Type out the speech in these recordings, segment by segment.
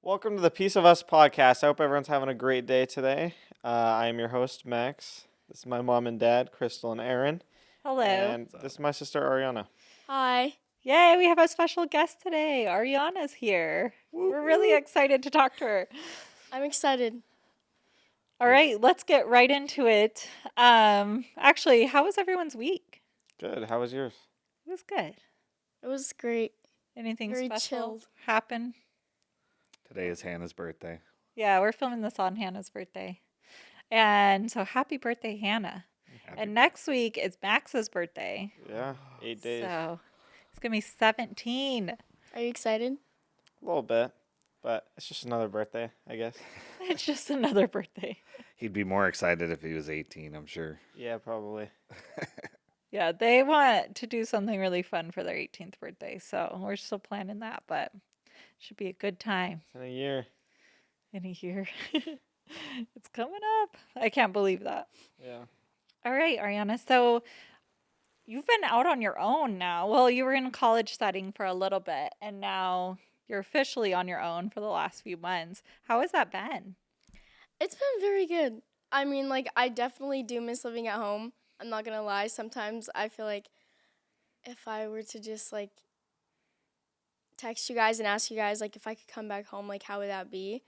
Welcome to the Piece of Us podcast. I hope everyone's having a great day today. I am your host, Max. This is my mom and dad, Crystal and Aaron. Hello. And this is my sister, Ariana. Hi. Yay, we have a special guest today. Ariana's here. We're really excited to talk to her. I'm excited. All right, let's get right into it. Actually, how was everyone's week? Good. How was yours? It was good. It was great. Anything Very special chilled. happen? Today is Hannah's birthday. Yeah, we're filming this on Hannah's birthday. And so happy birthday, Hannah. And next week is Max's birthday. Yeah, 8 days. So it's going to be 17. Are you excited? A little bit, but it's just another birthday, I guess. It's just another birthday. He'd be more excited if he was 18, I'm sure. Yeah, probably. Yeah, they want to do something really fun for their 18th birthday. So we're still planning that, but it should be a good time. It's in a year. In a year. It's coming up. I can't believe that. Yeah. All right, Ariana. So you've been out on your own now. Well, you were in a college setting for a little bit, and now you're officially on your own for the last few months. How has that been? It's been very good. I mean, I definitely do miss living at home. I'm not going to lie. Sometimes I feel like if I were to just, text you guys and ask you guys, if I could come back home, how would that be?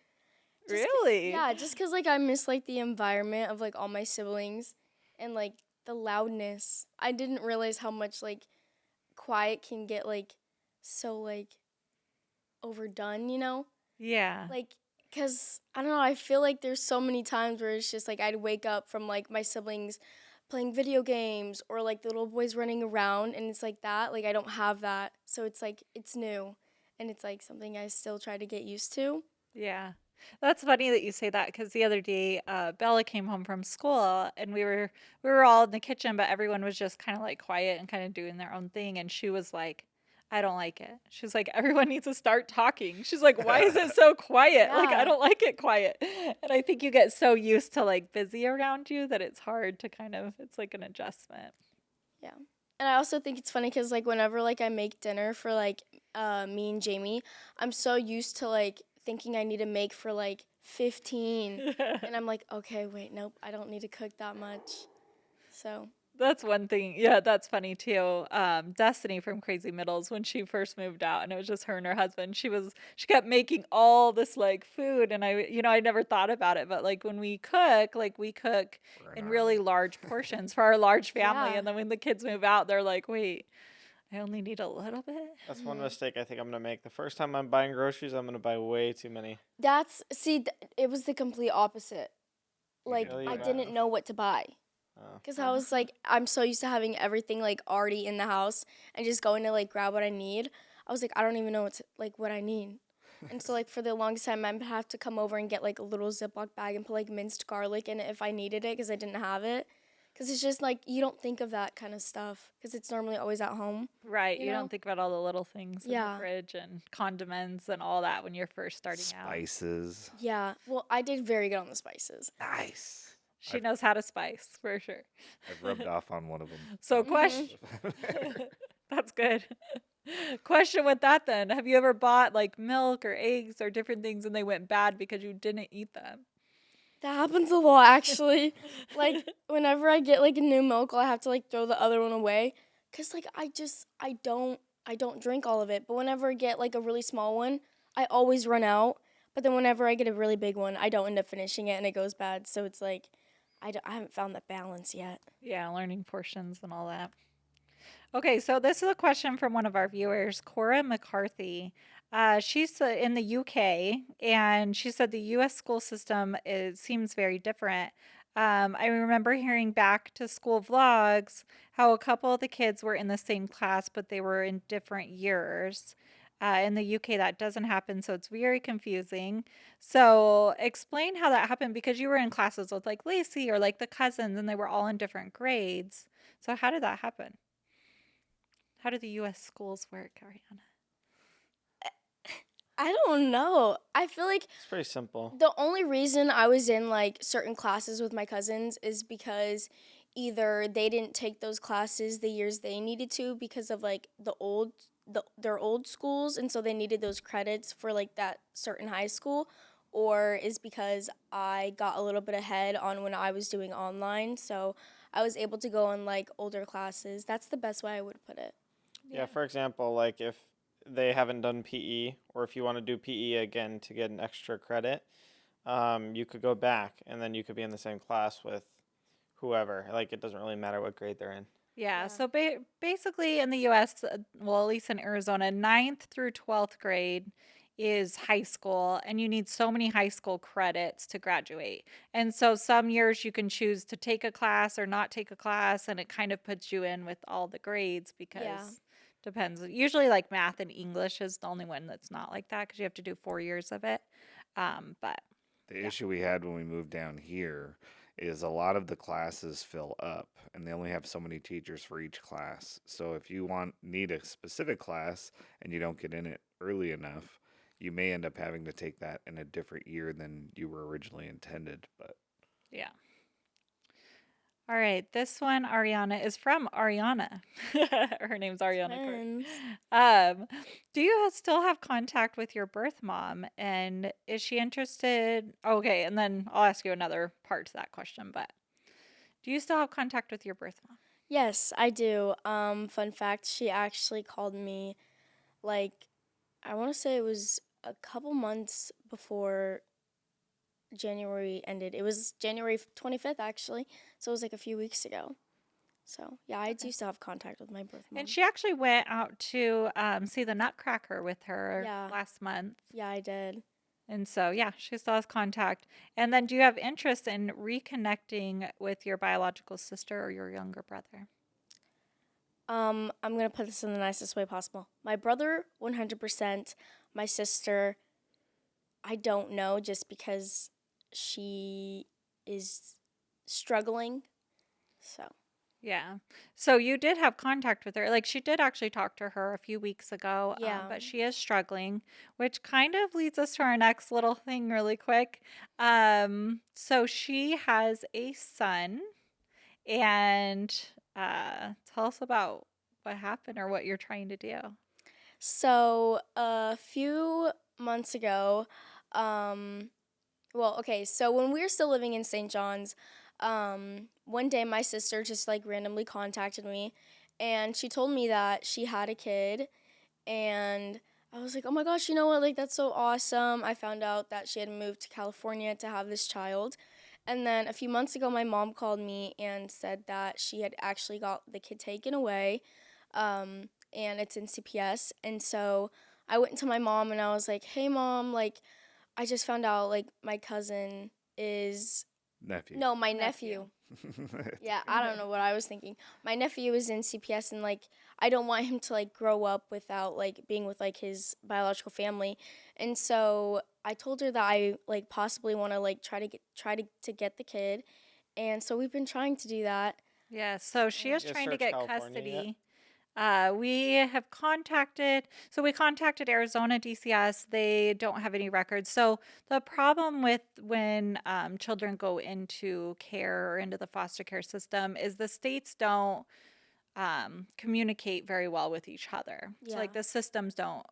Really? Yeah, just because, I miss, the environment of, all my siblings and, the loudness. I didn't realize how much, quiet can get, so, overdone, you know? Yeah. Because, I don't know, I feel like there's so many times where it's just, I'd wake up from, my siblings playing video games or, the little boys running around, and it's like that. I don't have that. So it's, it's new, and it's, something I still try to get used to. Yeah. That's funny that you say that because the other day, Bella came home from school and we were all in the kitchen, but everyone was just kind of quiet and kind of doing their own thing. And she was like, I don't like it. She's like, everyone needs to start talking. She's like, why is it so quiet? Yeah. I don't like it quiet. And I think you get so used to busy around you that it's hard to it's like an adjustment. Yeah. And I also think it's funny because whenever I make dinner for me and Jamie, I'm so used to thinking I need to make for 15. And I'm like, okay, wait, nope, I don't need to cook that much. So That's one thing. Yeah, that's funny too. Destiny from Crazy Middles, when she first moved out and it was just her and her husband, she kept making all this food, and I never thought about it, but when we cook, we cook in really large portions for our large family. Yeah. And then when the kids move out, they're like, wait, I only need a little bit. That's one mistake I think I'm going to make. The first time I'm buying groceries, I'm going to buy way too many. it was the complete opposite. Really? I didn't know what to buy. Because I was I'm so used to having everything already in the house and just going to grab what I need. I was I don't even know what I need. And so for the longest time, I'd have to come over and get a little Ziploc bag and put minced garlic in it if I needed it because I didn't have it. Because it's just you don't think of that kind of stuff because it's normally always at home. Right. You You know? don't think about all the little things in the Yeah. fridge and condiments and all that when you're first starting out. Spices. Yeah. Well, I did very good on the spices. Nice. She knows how to spice for sure. I've rubbed off on one of them. So question. That's good. Question with that then. Have you ever bought milk or eggs or different things and they went bad because you didn't eat them? That happens a lot, actually. Whenever I get a new milk, I have to throw the other one away. Because I don't drink all of it. But whenever I get a really small one, I always run out. But then whenever I get a really big one, I don't end up finishing it and it goes bad. So it's I haven't found that balance yet. Yeah, learning portions and all that. Okay, so this is a question from one of our viewers, Cora McCarthy. She's in the UK, and she said the U.S. school system seems very different. I remember hearing back to school vlogs how a couple of the kids were in the same class, but they were in different years. In the UK, that doesn't happen, so it's very confusing. So explain how that happened because you were in classes with Lacey or the cousins, and they were all in different grades. So how did that happen? How do the U.S. schools work, Ariana? I don't know. I feel It's pretty simple. the only reason I was in certain classes with my cousins is because either they didn't take those classes the years they needed to because of the old their old schools, and so they needed those credits for like that certain high school, or is because I got a little bit ahead on when I was doing online, so I was able to go in like older classes. That's the best way I would put it. Yeah, for example, like if they haven't done PE, or if you want to do PE again to get an extra credit, you could go back and then you could be in the same class with whoever. Like it doesn't really matter what grade they're in. Yeah, Yeah. so basically in the US, well, at least in Arizona, ninth through 12th grade is high school, and you need so many high school credits to graduate. And so some years you can choose to take a class or not take a class, and it kind of puts you in with all the grades Yeah. because depends. Usually, like math and English is the only one that's not like that because you have to do 4 years of it. But The yeah. issue we had when we moved down here is a lot of the classes fill up and they only have so many teachers for each class. So if you need a specific class and you don't get in it early enough, you may end up having to take that in a different year than you were originally intended. But Yeah. All right, this one, Ariana, is from Ariana. Her name's Ariana. Twins. Do you still have contact with your birth mom? And is she interested? Okay, and then I'll ask you another part to that question, but do you still have contact with your birth mom? Yes, I do. Fun fact, she actually called me like I want to say it was a couple months before January ended. It was January 25th actually. So it was like a few weeks ago. So, yeah, I do still have contact with my birth mom. And she actually went out to see the Nutcracker with her Yeah. last month. Yeah, I did. And so, yeah, she still has contact. And then do you have interest in reconnecting with your biological sister or your younger brother? I'm going to put this in the nicest way possible. My brother, 100%. My sister, I don't know just because she is struggling. So, Yeah. So you did have contact with her. Like she did actually talk to her a few weeks ago, yeah. but she is struggling, which kind of leads us to our next little thing really quick. So she has a son, and tell us about what happened or what you're trying to do. So, a few months ago, okay, so when we were still living in St. John's, one day my sister just like randomly contacted me and she told me that she had a kid, and I was like, oh my gosh, you know what? Like, that's so awesome. I found out that she had moved to California to have this child. And then a few months ago, my mom called me and said that she had actually got the kid taken away, and it's in CPS. And so I went to my mom and I was like, hey, mom, like, I just found out, like, my cousin is. nephew. No, my nephew. Yeah, I don't know what I was thinking. My nephew is in CPS, and like I don't want him to like grow up without like being with like his biological family. And so I told her that I like possibly want to like try to get the kid. And so we've been trying to do that. Yeah, so she is You trying to search get California yet? custody. We contacted Arizona DCS. They don't have any records. So the problem with when children go into care or into the foster care system is the states don't communicate very well with each other. So Yeah. like the systems don't,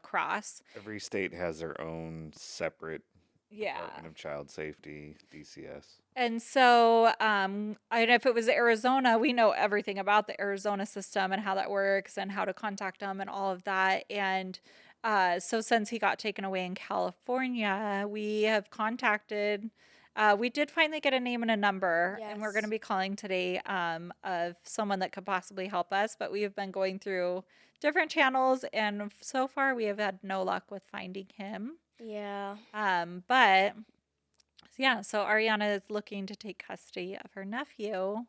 cross. Every state has their own separate Yeah. Department of Child Safety, DCS. And so, and if it was Arizona, we know everything about the Arizona system and how that works and how to contact them and all of that. And so, since he got taken away in California, we have contacted. We did finally get a name and a number, and we're going to Yes. be calling today of someone that could possibly help us. But we have been going through different channels, and so far we have had no luck with finding him. Yeah. But yeah, so Ariana is looking to take custody of her nephew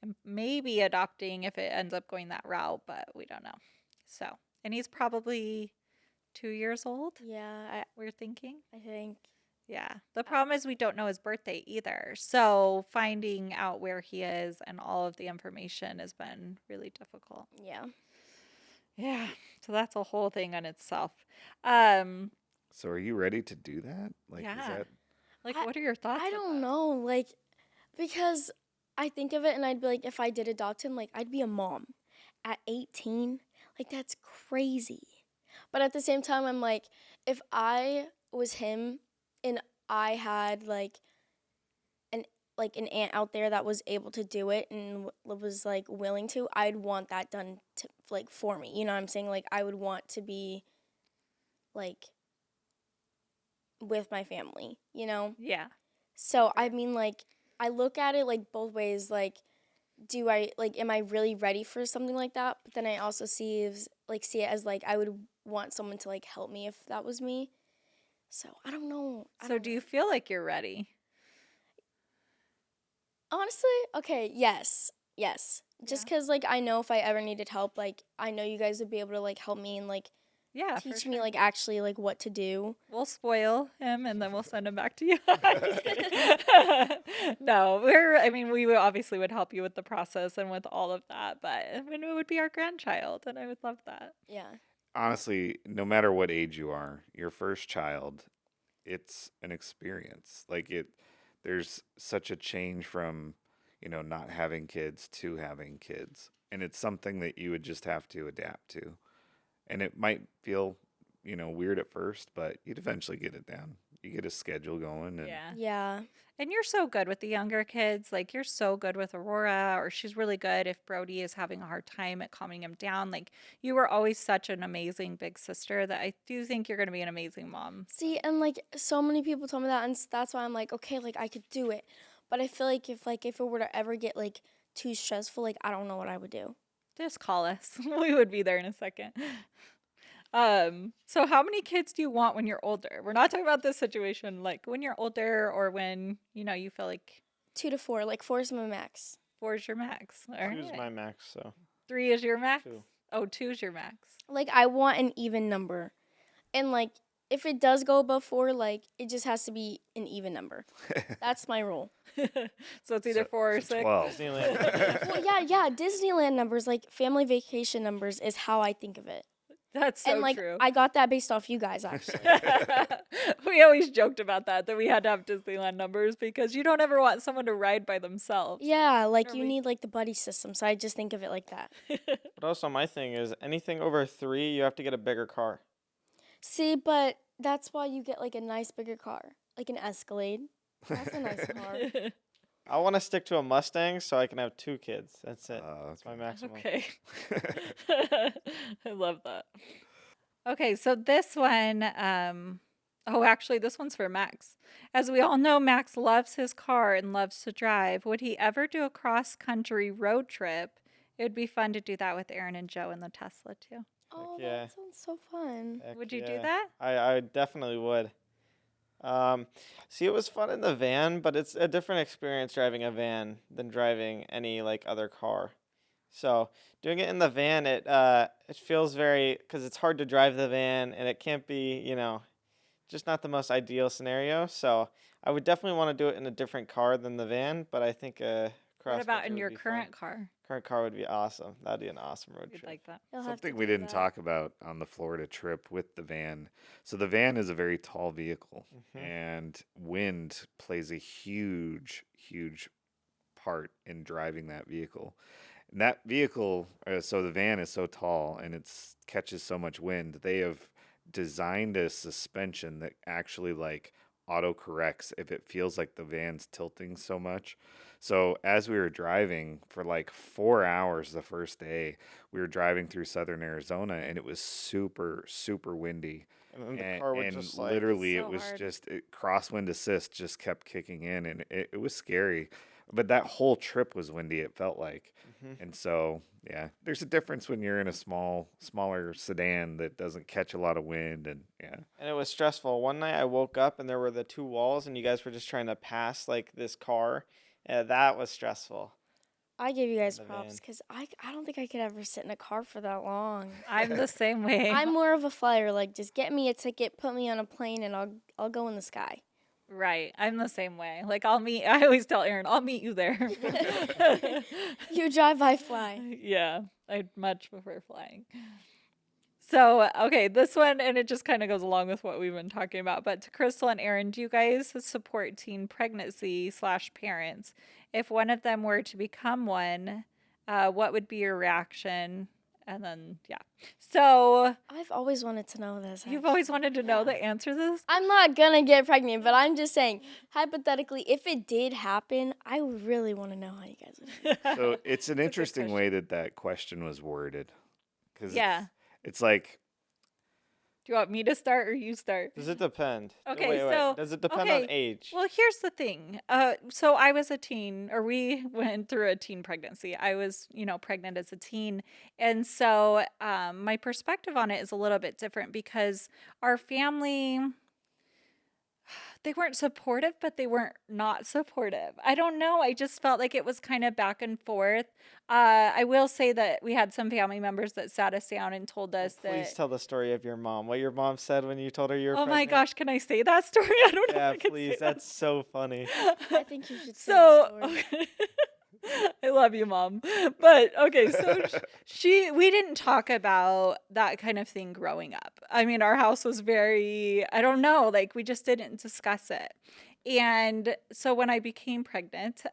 and maybe adopting if it ends up going that route, but we don't know. So, and he's probably 2 years old, Yeah. we're thinking. I think. Yeah. The problem is we don't know his birthday either. So, finding out where he is and all of the information has been really difficult. Yeah. Yeah. So, that's a whole thing on itself. Um, So are you ready to do that? Like, Yeah. is that like, I- what are your thoughts? I with don't that? know, like, because I think of it and I'd be like, if I did adopt him, like, I'd be a mom at 18. Like, that's crazy. But at the same time, I'm like, if I was him and I had an an aunt out there that was able to do it and was like willing to, I'd want that done for me. You know what I'm saying? Like, I would want to be like with my family, you know? Yeah. So, I mean, like, I look at it like both ways. Like, am I really ready for something like that? But then I also see it as like I would want someone to like help me if that was me. So I don't know. So do you feel like you're ready? Honestly, okay, yes. Just because like I know if I ever needed help, like I know you guys would be able to like help me and like Yeah, for teach me sure. like actually like what to do. We'll spoil him and then we'll send him back to you. No, we obviously would help you with the process and with all of that, but I mean, it would be our grandchild and I would love that. Yeah. Honestly, no matter what age you are, your first child, it's an experience. There's such a change from, not having kids to having kids. And it's something that you would just have to adapt to. And it might feel, weird at first, but you'd eventually get it down. You get a schedule going and Yeah. Yeah. And you're so good with the younger kids. Like, you're so good with Aurora, or she's really good if Brody is having a hard time at calming him down. Like, you were always such an amazing big sister that I do think you're going to be an amazing mom. See, and like so many people told me that, and that's why I'm like, okay, like I could do it. But I feel like if it were to ever get like too stressful, like I don't know what I would do. Just call us. We would be there in a second. So how many kids do you want when you're older? We're not talking about this situation, like when you're older or when, you feel like 2 to 4, like 4 is my max. 4 is your max. All Two's right. my max, so 3 is your max? 2. Oh, 2 is your max. Like I want an even number, and like if it does go above 4, like it just has to be an even number. That's my rule. So it's either 4 or so 6. 12. Disneyland. Well, yeah, Disneyland numbers, like family vacation numbers, is how I think of it. That's so and like true. I got that based off you guys, actually. We always joked about that we had to have Disneyland numbers because you don't ever want someone to ride by themselves. Yeah, like Or you we- need like the buddy system, so I just think of it like that. But also, my thing is anything over 3, you have to get a bigger car. See, but that's why you get like a nice bigger car, like an Escalade. That's a nice car. I want to stick to a Mustang so I can have 2 kids. That's it. That's my maximum. Okay. I love that. Okay, so this one, actually, this one's for Max. As we all know, Max loves his car and loves to drive. Would he ever do a cross-country road trip? It would be fun to do that with Aaron and Joe in the Tesla, too. Oh, yeah. that sounds so fun. Heck Would you do yeah. that? I definitely would. See, it was fun in the van, but it's a different experience driving a van than driving any like other car. So doing it in the van, it feels very, because it's hard to drive the van and it can't be, just not the most ideal scenario. So I would definitely want to do it in a different car than the van, but I think What about cross-country in would your be current fun. car? Current car would be awesome. That'd be an awesome road You'd trip. like that? You'll have to Something we do didn't that. talk about on the Florida trip with the van. So the van is a very tall vehicle, and wind plays a huge, huge part in driving that vehicle. And that vehicle, so the van is so tall and it catches so much wind. They have designed a suspension that actually like auto corrects if it feels like the van's tilting so much. So as we were driving for like 4 hours the first day, we were driving through southern Arizona and it was super, super windy. And then the car would And just like, literally So it was hard. just crosswind assist just kept kicking in and it was scary. But that whole trip was windy, it felt like. And so, yeah, there's a difference when you're in a smaller sedan that doesn't catch a lot of wind. And yeah, and it was stressful. One night I woke up and there were the 2 walls and you guys were just trying to pass like this car. That was stressful. I give you guys the props van. because I don't think I could ever sit in a car for that long. I'm the same way. I'm more of a flyer. Like, just get me a ticket, put me on a plane, and I'll go in the sky. Right. I'm the same way. Like, I always tell Aaron, I'll meet you there. You drive, I fly. Yeah, I'd much prefer flying. So, okay, this one, and it just kind of goes along with what we've been talking about. But to Crystal and Aaron, do you guys support teen pregnancy / parents? If one of them were to become one, what would be your reaction? And then, yeah. So I've always wanted to know this. you've always actually. wanted to know Yeah. the answer to this? I'm not gonna get pregnant, but I'm just saying, hypothetically, if it did happen, I would really want to know how you guys would feel. So it's an That's a good interesting question. way that question was worded, because Yeah. it's like Do you want me to start or you start? Does it depend? Okay, Wait, so does it depend on okay. age? Well, here's the thing. So I was a teen, or we went through a teen pregnancy. I was, pregnant as a teen, and so my perspective on it is a little bit different because our family, they weren't supportive, but they weren't not supportive. I don't know. I just felt like it was kind of back and forth. I will say that we had some family members that sat us down and told Well, us please that. tell the story of your mom. What your mom said when you told her you were Oh my pregnant. gosh, can I say that story? I don't know Yeah, if I can please. say that. That's so funny. I think you should say So, the story. okay. I love you, Mom. But okay, so we didn't talk about that kind of thing growing up. I mean, our house was very, I don't know, like we just didn't discuss it. And so when I became pregnant,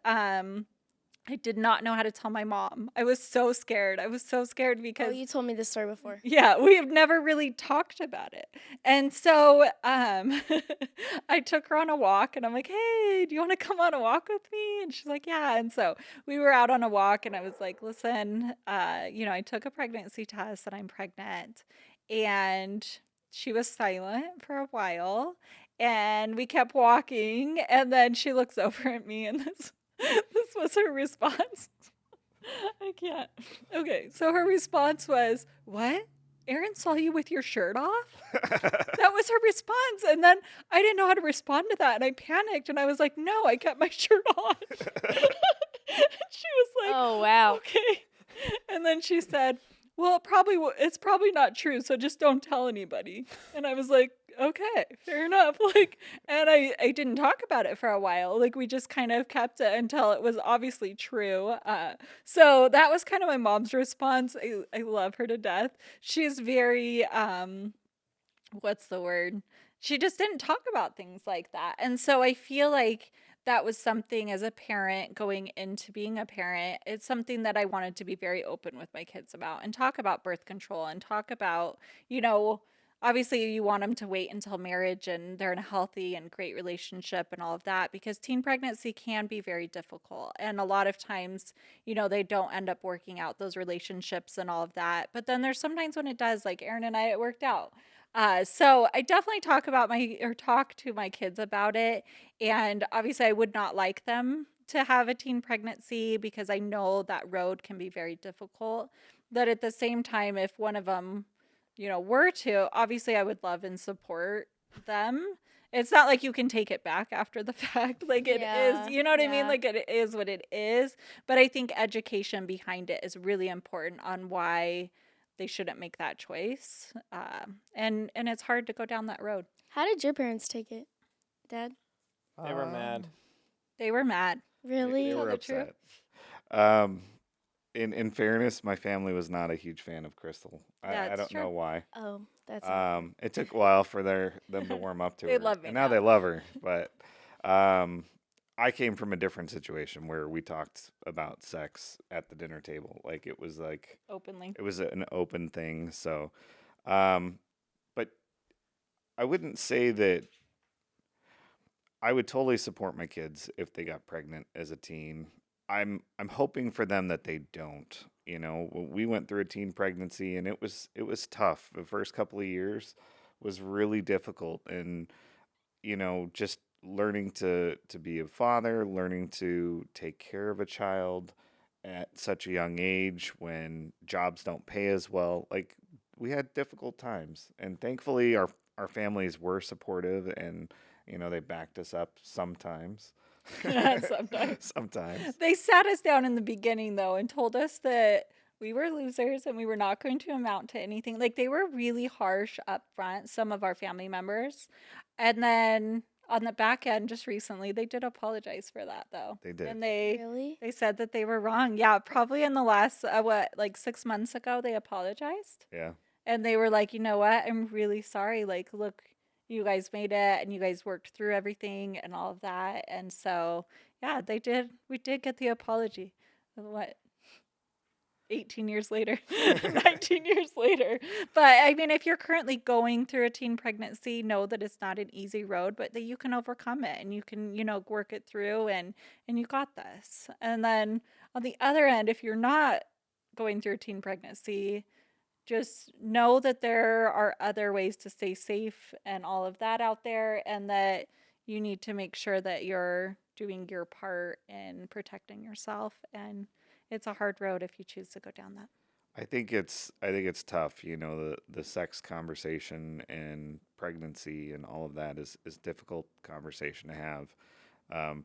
I did not know how to tell my mom. I was so scared. I was so scared Oh, because you told me this story before. yeah, we have never really talked about it. And so I took her on a walk and I'm like, hey, do you want to come on a walk with me? And she's like, yeah. And so we were out on a walk and I was like, listen, I took a pregnancy test and I'm pregnant. And she was silent for a while and we kept walking. And then she looks over at me and this was her response. I can't. Okay, so her response was, "What? Aaron saw you with your shirt off?" That was her response. And then I didn't know how to respond to that. And I panicked and I was like, "No, I kept my shirt on." She was like, Oh, wow. "Okay." And then she said, "Well, it's probably not true, so just don't tell anybody." And I was like, "Okay, fair enough." And I didn't talk about it for a while. Like we just kind of kept it until it was obviously true. So that was kind of my mom's response. I love her to death. She's very what's the word? She just didn't talk about things like that. And so I feel like that was something as a parent going into being a parent, it's something that I wanted to be very open with my kids about and talk about birth control and talk about, you know, obviously you want them to wait until marriage and they're in a healthy and great relationship and all of that because teen pregnancy can be very difficult. And a lot of times, they don't end up working out those relationships and all of that. But then there's sometimes when it does, like Aaron and I, it worked out. So I definitely talk to my kids about it. And obviously, I would not like them to have a teen pregnancy because I know that road can be very difficult. But at the same time, if one of them, were to, obviously, I would love and support them. It's not like you can take it back after the fact. Like it Yeah, is, you know what I mean? yeah. Like it is what it is. But I think education behind it is really important on why they shouldn't make that choice. And it's hard to go down that road. How did your parents take it, Dad? They were mad. They were mad. Really? They Tell were the truth. upset. In fairness, my family was not a huge fan of Crystal. Yeah, I it's don't true. know why. Oh, that's It took a while for them to warm up to They her, love me and now now. they love her. But I came from a different situation where we talked about sex at the dinner table. Like it was Openly. it was an open thing. So, but I wouldn't say that I would totally support my kids if they got pregnant as a teen. I'm hoping for them that they don't. We went through a teen pregnancy and it was tough. The first couple of years was really difficult, and just learning to be a father, learning to take care of a child at such a young age when jobs don't pay as well. Like we had difficult times, and thankfully our families were supportive, and they backed us up sometimes. Sometimes. Sometimes. They sat us down in the beginning, though, and told us that we were losers and we were not going to amount to anything. Like, they were really harsh up front, some of our family members. And then on the back end, just recently, they did apologize for that, though. They did. And they really. said that they were wrong. Yeah, probably in the last, 6 months ago, they apologized. Yeah. And they were like, you know what? I'm really sorry. Like, look, you guys made it and you guys worked through everything and all of that. And so, yeah, they did. We did get the apology. What? 18 years later, 19 years later. But I mean, if you're currently going through a teen pregnancy, know that it's not an easy road, but that you can overcome it and you can, work it through and you got this. And then on the other end, if you're not going through a teen pregnancy, just know that there are other ways to stay safe and all of that out there, and that you need to make sure that you're doing your part in protecting yourself. And it's a hard road if you choose to go down that. I think it's tough. The sex conversation and pregnancy and all of that is difficult conversation to have,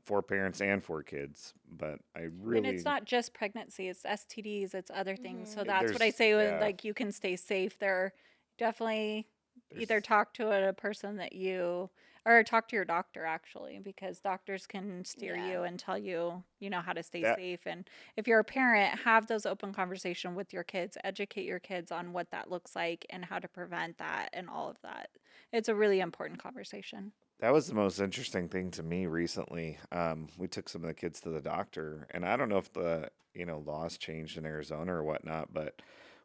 for parents and for kids. But I And it's really not just pregnancy, it's STDs, it's other things. So Mhm. that's what I there's say when yeah like you can stay safe. There definitely either there's talk to a person that you or talk to your doctor actually, because doctors can steer Yeah. you and tell you, how to stay that safe. And if you're a parent, have those open conversation with your kids, educate your kids on what that looks like and how to prevent that and all of that. It's a really important conversation. that was the most interesting thing to me recently. We took some of the kids to the doctor, and I don't know if the laws changed in Arizona or whatnot, but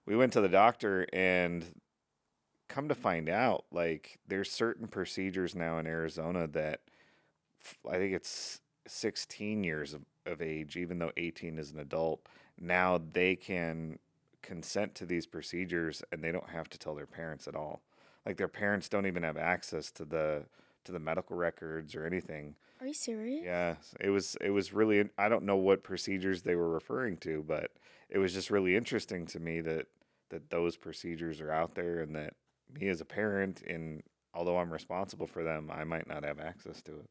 we went to the doctor, and come to find out, like there's certain procedures now in Arizona that I think it's 16 years of age, even though 18 is an adult. Now they can consent to these procedures, and they don't have to tell their parents at all. Like their parents don't even have access to the medical records or anything. Are you serious? Yeah, it was really. I don't know what procedures they were referring to, but it was just really interesting to me that those procedures are out there, and that me as a parent, and although I'm responsible for them, I might not have access to it.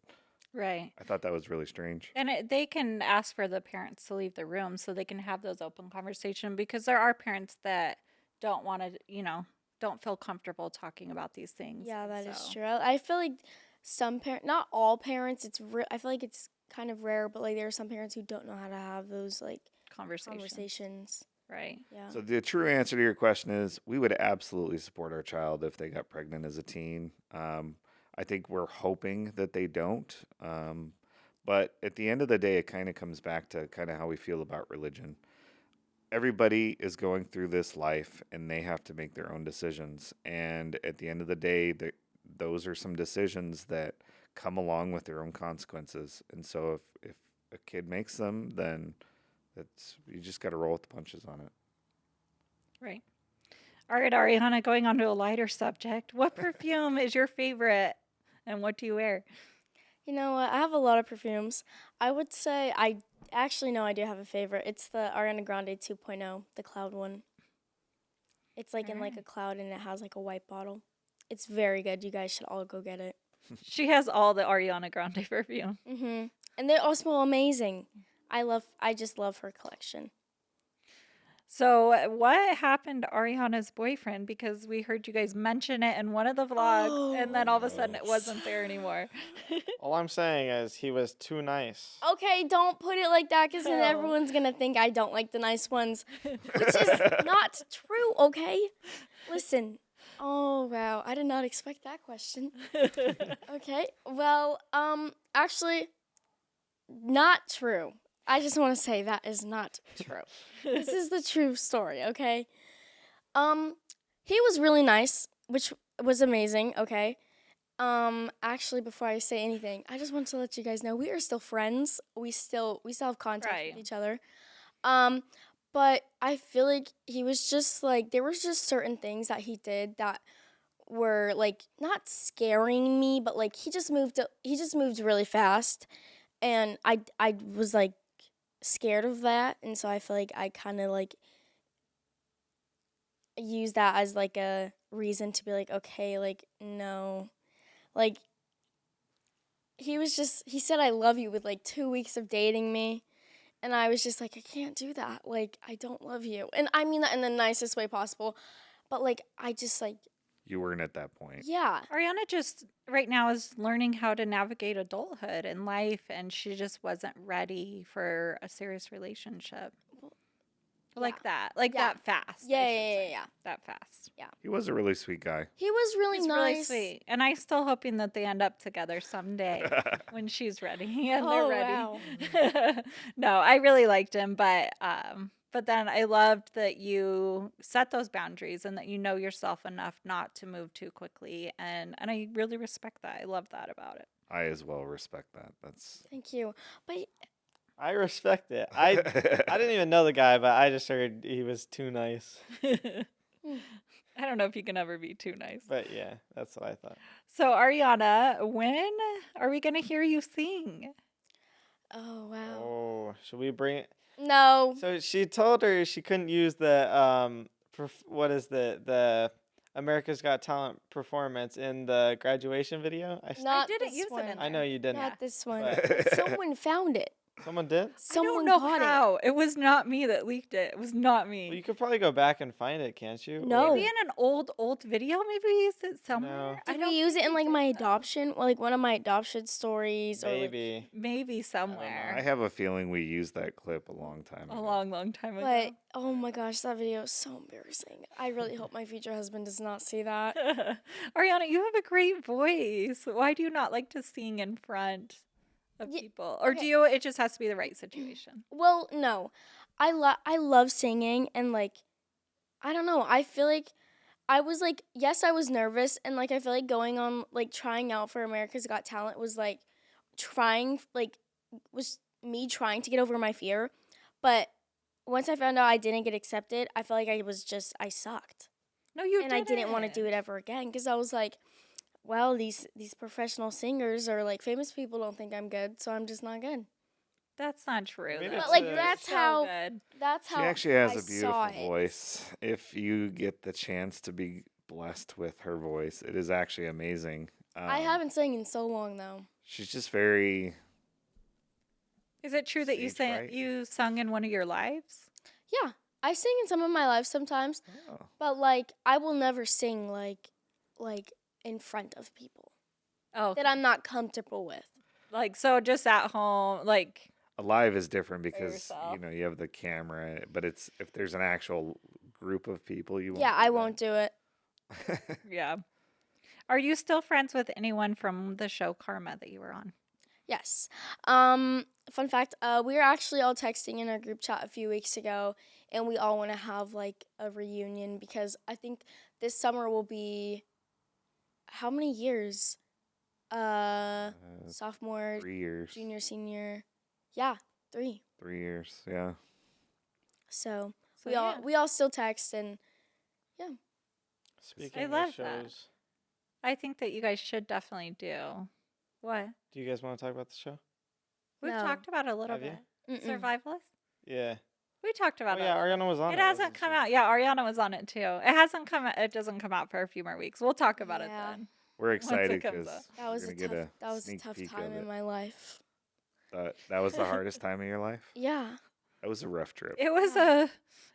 Right. I thought that was really strange. And they can ask for the parents to leave the room so they can have those open conversation, because there are parents that don't want to, don't feel comfortable talking about these things. Yeah, And that is so, true. I feel like some parents, not all parents, I feel like it's kind of rare, but like there are some parents who don't know how to have those like conversations. Right. Yeah. So the true answer to your question is we would absolutely support our child if they got pregnant as a teen. I think we're hoping that they don't. But at the end of the day, it kind of comes back to kind of how we feel about religion. Everybody is going through this life, and they have to make their own decisions. And at the end of the day, those are some decisions that come along with their own consequences. And so if a kid makes them, then you just got to roll with the punches on it. Right. All right, Ariana, going on to a lighter subject. What perfume is your favorite and what do you wear? You know what? I have a lot of perfumes. I would say I actually no, I do have a favorite. It's the Ariana Grande 2.0, the cloud one. It's like in like a cloud and it has like a white bottle. It's very good. You guys should all go get it. She has all the Ariana Grande perfume. And they all smell amazing. I just love her collection. So, what happened to Ariana's boyfriend? Because we heard you guys mention it in one of the vlogs, and then all of a sudden it wasn't there anymore. All I'm saying is he was too nice. Okay, don't put it like that because then No. everyone's going to think I don't like the nice ones, which is not true, okay? Listen. Oh, wow. I did not expect that question. Okay. Well, actually, not true. I just want to say that is not true. This is the true story, okay? He was really nice, which was amazing, okay? Actually, before I say anything, I just want to let you guys know we are still friends. We still have contact Right. with each other. But I feel like he was just like there was just certain things that he did that were like not scaring me, but like he just moved really fast, and I was like scared of that, and so I feel like I kind of like use that as like a reason to be like, okay, like no, like he said I love you with like 2 weeks of dating me, and I was just like, I can't do that, like I don't love you, and I mean that in the nicest way possible, but like I just like You weren't at that point. yeah. Ariana just right now is learning how to navigate adulthood and life, and she just wasn't ready for a serious relationship. Like that. Like Yeah. that fast. Yeah, I should yeah, say. yeah. That fast. He was a really sweet guy. He was really He's nice. really sweet. And I'm still hoping that they end up together someday when she's ready and Oh, they're ready. No, I really liked him, but But then I loved that you set those boundaries and that you know yourself enough not to move too quickly. And I really respect that. I love that about it. I as well respect that. That's Thank you. But I respect it. I didn't even know the guy, but I just heard he was too nice. I don't know if you can ever be too nice. But yeah, that's what I thought. So, Ariana, when are we going to hear you sing? oh wow. Oh, should we bring it? No. So she told her she couldn't use the what is the America's Got Talent performance in the graduation video. Not didn't this use it one. in I know you didn't. Yeah. Not this one. But- Someone found it. Someone did. I don't Someone know got how. It was not me that leaked it. It was not me. Well, you could probably go back and find it, can't you? No. Maybe in an old video. Maybe we used it somewhere. No. I Did don't we use it think in like did, my though. adoption, or like one of my adoption stories, or like, Maybe. Maybe somewhere. I have a feeling we used that clip a long time ago. A long time ago. but oh my gosh, that video is so embarrassing. I really hope my future husband does not see that. Ariana, you have a great voice. Why do you not like to sing in front of Ye- people? Or do okay. you, it just has to be the right situation? Well, no, I love singing, and like I don't know. I feel like I was like, yes, I was nervous, and like I feel like going on like trying out for America's Got Talent was like was me trying to get over my fear. But once I found out I didn't get accepted, I felt like I sucked. No, you And I didn't want to do it ever again, because I was like, well, these professional singers or like famous people don't think I'm good, so I'm just not good. That's not true. Maybe though. it's But like a- that's So how good. that's She how actually has I a saw beautiful it. voice. If you get the chance to be blessed with her voice, it is actually amazing. I haven't sang in so long though. She's just very. Is it true that you Stage sang fright? you sung in one of your lives? Yeah, I sing in some of my lives sometimes, Oh. but like I will never sing like in front of people Oh, that I'm not comfortable with. like so just at home, like Alive is different because yourself. you have the camera, but it's if there's an actual group of people, you won't. Yeah, do I that. won't do it. yeah. Are you still friends with anyone from the show Karma that you were on? Yes. Fun fact, we were actually all texting in our group chat a few weeks ago, and we all want to have like a reunion, because I think this summer will be how many years? Sophomore, 3 years. junior, senior. Yeah, 3. 3 years. Yeah. So, So, we all still text, and Speaking love of that. shows, I think that you guys should definitely do. What? do you guys want to talk about the show? We've No. talked about it a little Have you? bit. mm-mm. Survivalist? Yeah. We talked Oh about yeah, it. Ariana was on it. It hasn't wasn't come she? out. Yeah, Ariana was on it too. It hasn't come out. It doesn't come out for a few more weeks. We'll talk about it Yeah. then. We're it excited comes because up. That was gonna get a sneak tough peek time of in it. my life. That was the hardest time of your life. Yeah. That was a rough trip. It was a,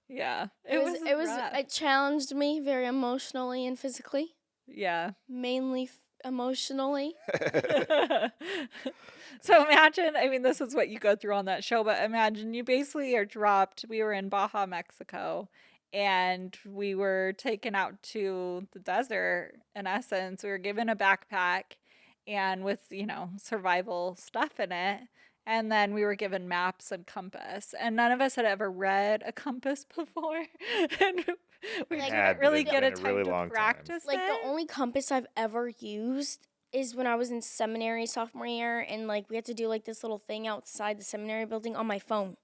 yeah. It was rough. it challenged me very emotionally and physically, Yeah. mainly emotionally. So imagine, I mean, this is what you go through on that show, but imagine you basically are dropped. We were in Baja, Mexico, and we were taken out to the desert. In essence, we were given a backpack and with, survival stuff in it. And then we were given maps and compass. And none of us had ever read a compass before. And we Like, didn't really but get a it'd been a really time long to time. practice Like it. the only compass I've ever used is when I was in seminary sophomore year, and like we had to do like this little thing outside the seminary building on my phone,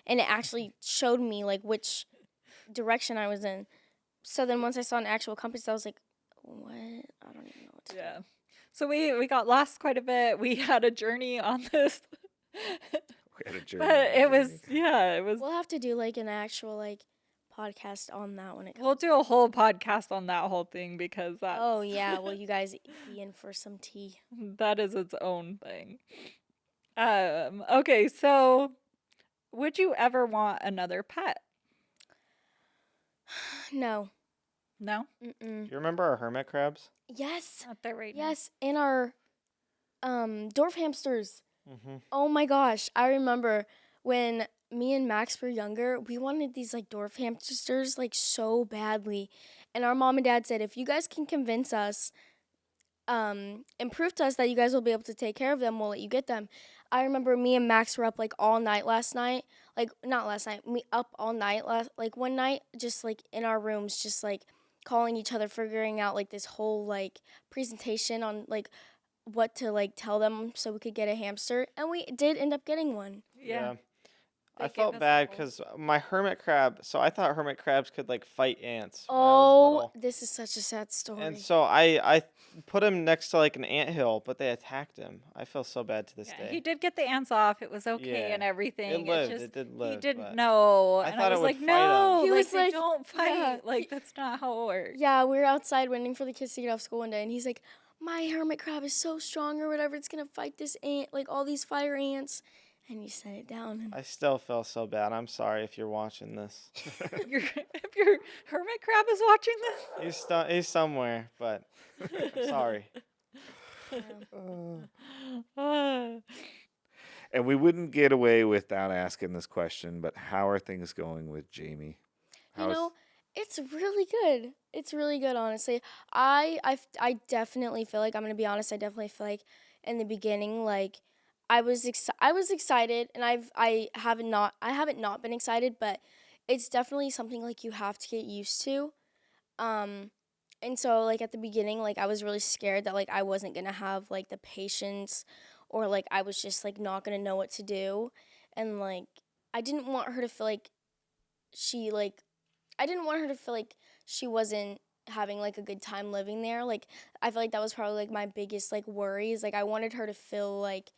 and it actually showed me like which direction I was in. So then once I saw an actual compass, I was like, what? I don't even know what to do. Yeah. So we got lost quite a bit. We had a journey on this. We had a journey. But on a it was, journey. yeah, it was. We'll have to do like an actual like podcast on that when it comes. We'll do a whole podcast on that whole thing because that's, Oh yeah, well you guys be in for some tea. that is its own thing. Okay, so would you ever want another pet? No. No? Mm-mm. Do you remember our hermit crabs? Yes. Not there right now. Yes, and our dwarf hamsters. Mm-hmm. Oh my gosh, I remember when me and Max were younger, we wanted these like dwarf hamsters like so badly. And our mom and dad said, if you guys can convince us and prove to us that you guys will be able to take care of them, we'll let you get them. I remember me and Max were up like all night last night. Like not last night, me up all night like one night, just like in our rooms, just like calling each other, figuring out like this whole like presentation on like what to like tell them so we could get a hamster, and we did end up getting one. Yeah. I They gave felt us bad the whole- because my hermit crab. So I thought hermit crabs could like fight ants when I was Oh, little. this is such a sad story. And so I put him next to like an anthill, but they attacked him. I feel so bad to this Yeah, day. he did get the ants off. It was okay Yeah. and everything. It lived. just It did he live. didn't but know, I and thought I it was would like, fight no, him. He like was they like- don't fight. yeah. Like that's not how it works. Yeah, we were outside waiting for the kids to get off school one day, and he's like, "My hermit crab is so strong, or whatever. It's gonna fight this ant, like all these fire ants." And you set it down. And I still feel so bad. I'm sorry if you're watching this. If your hermit crab is watching this, He's somewhere, but I'm sorry. And we wouldn't get away without asking this question, but how are things going with Jamie? you How's- know, it's really good. It's really good, honestly. I definitely feel like, I'm gonna be honest. I definitely feel like in the beginning, like I was excited, and I haven't not been excited, but it's definitely something like you have to get used to. And so like at the beginning, like I was really scared that like I wasn't gonna have like the patience, or like I was just like not gonna know what to do, and like I didn't want her to feel like she like I didn't want her to feel like she wasn't having like a good time living there. Like I feel like that was probably like my biggest like worries. Like I wanted her to feel like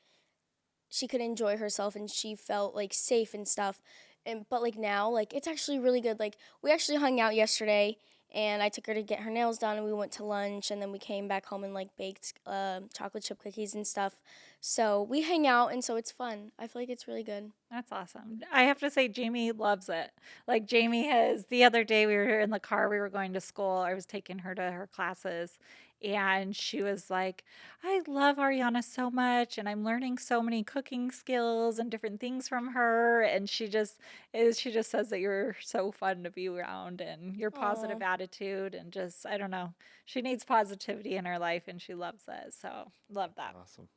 she could enjoy herself and she felt like safe and stuff. And but like now, like it's actually really good. Like we actually hung out yesterday, and I took her to get her nails done, and we went to lunch, and then we came back home and like baked chocolate chip cookies and stuff. So we hang out, and so it's fun. I feel like it's really good. that's awesome. I have to say, Jamie loves it. Like Jamie has. The other day, we were in the car. We were going to school. I was taking her to her classes, and she was like, "I love Ariana so much, and I'm learning so many cooking skills and different things from her." And she just says that you're so fun to be around, and your positive Aw. attitude, and just I don't know. She needs positivity in her life, and she loves it. So love that. Awesome.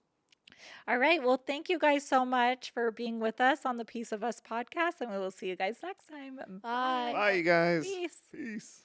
All right. Well, thank you guys so much for being with us on the Piece of Us podcast, and we will see you guys next time. Bye. Bye, you guys. Peace. Peace.